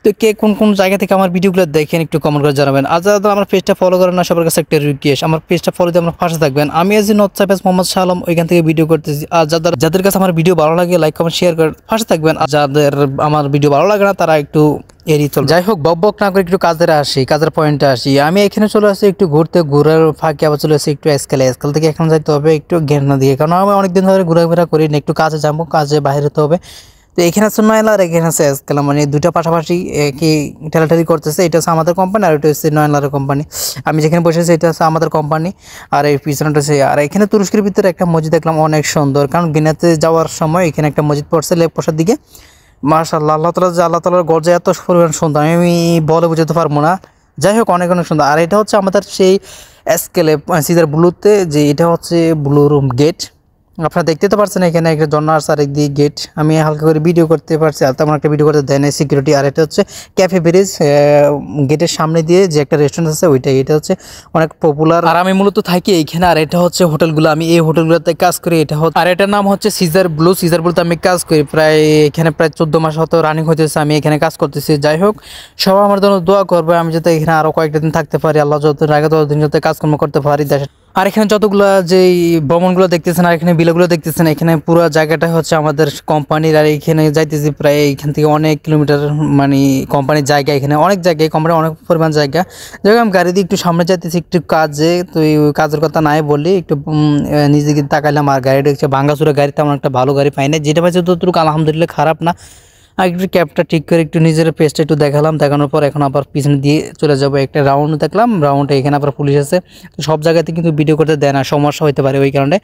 তো কে কোন কোন জায়গা থেকে আমার ভিডিওগুলো দেখেন একটু কমেন্ট করে জানাবেন। আর যারা আমার পেজটা ফলো করেন না সবার কাছে একটা রিকোয়েস্ট, আমার পেজটা ফলো দিয়ে আপনারা পাশে থাকবেন। আমি আজ নর্থ সাইড মোহাম্মদ শাহ আলম ওইখান থেকে ভিডিও করতেছি। আর যাদের কাছে আমার ভিডিও ভালো লাগে লাইক কমেন্ট শেয়ার করে পাশে থাকবেন। আর যাদের আমার ভিডিও ভালো লাগে না তারা একটু এড়িয়ে চলবে। যাই হোক, বক না করে একটু কাজের আসি, কাজের পয়েন্টে আসি। আমি এখানে চলে আসি একটু ঘুরতে, ঘোরার ফাঁকে আবার চলে আসি একটু স্কেল থেকে এখন যাইতে হবে একটু ঘেন্না দিয়ে, কারণ আমি অনেকদিন ধরে ঘোরাফেরা করি না, একটু কাজে যাবো, কাজে বাইরে হতে হবে। তো এখানে আছে নয়লা আর এখানে আছে স্কেল, মানে দুইটা পাশাপাশি কি ঠেলাঠেলি করতেছে। এটা হচ্ছে আমাদের কোম্পানি আর এটা হচ্ছে নয়লার কোম্পানি। আমি যেখানে বসেছি এটা হচ্ছে আমাদের কোম্পানি আর এই পিছনটা হচ্ছে। আর এখানে তুরস্কের ভিতরে একটা মসজিদ দেখলাম অনেক সুন্দর, কারণ গিনাতে যাওয়ার সময় এখানে একটা মসজিদ পড়ছে লেফট পাশের দিকে। মাশাআল্লাহ, আল্লাহ তাআলার গর্জে এত পরিমাণ সুন্দর আমি বলে বুঝাতে পারবো না। যাই হোক, অনেক অনেক সুন্দর। আর এটা হচ্ছে আমাদের সেই স্কেলে সিজার ব্লুতে, যে এটা হচ্ছে ব্লু রুম গেট। আপনারা দেখতে তো পারছেন এখানে একটা ঝর্ণা আছে আর একদিকে গেট। আমি হালকা করে ভিডিও করতে পারছি, আর তেমন একটা ভিডিও করতে দেয় না সিকিউরিটি। আর এটা হচ্ছে ক্যাফে ব্রিজ, গেটের সামনে দিয়ে যে একটা রেস্টুরেন্ট আছে ওইটাই। এটা হচ্ছে অনেক পপুলার। আর আমি মূলত থাকি এইখানে। আর এটা হচ্ছে হোটেলগুলো, আমি এই হোটেলগুলোতে কাজ করি। এটা হচ্ছে, আর এটার নাম হচ্ছে সিজার ব্লুতে আমি কাজ করি প্রায় এখানে প্রায় 14 মাস হতো রানিং হইতেছে আমি এখানে কাজ করতেছি। যাই হোক, সবাই আমার জন্য দোয়া করবে আমি যাতে এখানে আরো কয়েকটা দিন থাকতে পারি, আল্লাহ যতদিন আগে ততদিন যাতে কাজকর্ম করতে পারি দেশে। আর এখানে যতগুলো যে ভ্রমণগুলো দেখতেছেন আর এখানে বিলগুলো দেখতেছেন, এখানে পুরো জায়গাটা হচ্ছে আমাদের কোম্পানির। আর এখানে যাইতেছি প্রায় এখান থেকে অনেক কিলোমিটার, মানে কোম্পানির জায়গা, এখানে অনেক জায়গায় কোম্পানির অনেক পরিমাণ জায়গা। যাই হোক, আমি গাড়ি দিয়ে একটু সামনে যাইতেছি একটু কাজে। তো এই কাজের কথা নাই বলি, একটু নিজেকে তাকাইলাম আর গাড়িটা হচ্ছে ভাঙ্গাচুরা গাড়ি, তেমন একটা ভালো গাড়ি পাই না। যেটা পাইছে ততটুকু আলহামদুলিল্লাহ, খারাপ না। আর একটু ক্যাবটা ঠিক করে একটু নিজের পেজটা একটু দেখালাম, দেখানোর পর এখন আবার পিছনে দিয়ে চলে যাবো। একটা রাউন্ড দেখলাম, রাউন্ডে এখানে আবার পুলিশ আছে। তো সব জায়গাতে কিন্তু ভিডিও করতে দেয় না, সমস্যা হতে পারে, ওই কারণে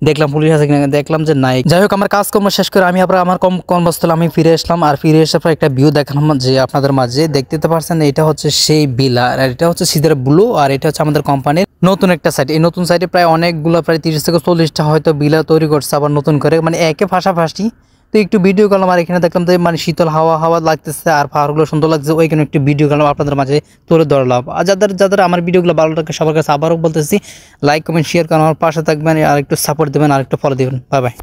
দেখলাম পুলিশ আছে কিনা, দেখলাম যে নাই। যাই হোক, আমার কাজকর্ম শেষ করে আমি আবার আমার কর্মস্থলে আমি ফিরে আসলাম। আর ফিরে আসার পর একটা ভিউ দেখালাম যে আপনাদের মাঝে দেখতে পারছেন, এটা হচ্ছে সেই বিলা। আর এটা হচ্ছে সিজার ব্লু, আর এটা হচ্ছে আমাদের কোম্পানির নতুন একটা সাইট। এই নতুন সাইটে প্রায় অনেকগুলো, প্রায় 30 থেকে 40টা হয়তো বিলা তৈরি করছে আবার নতুন করে, মানে একে পাশাপাশি। তো একটু ভিডিও করলাম, আর এখানে দেখলাম যে মানে শীতল হাওয়া লাগতেছে আর পাহাড়গুলো সুন্দর লাগছে, ওইখানে একটু ভিডিও করলাম আপনাদের মাঝে তুলে ধরলাম। আর যাদের আমার ভিডিওগুলো ভালো লাগে সবার কাছে আবারও বলতেছি লাইক কমেন্ট শেয়ার করে আমার পাশে থাকবেন, আর একটু সাপোর্ট দেবেন আর একটু ফলো দেবেন। Bye bye.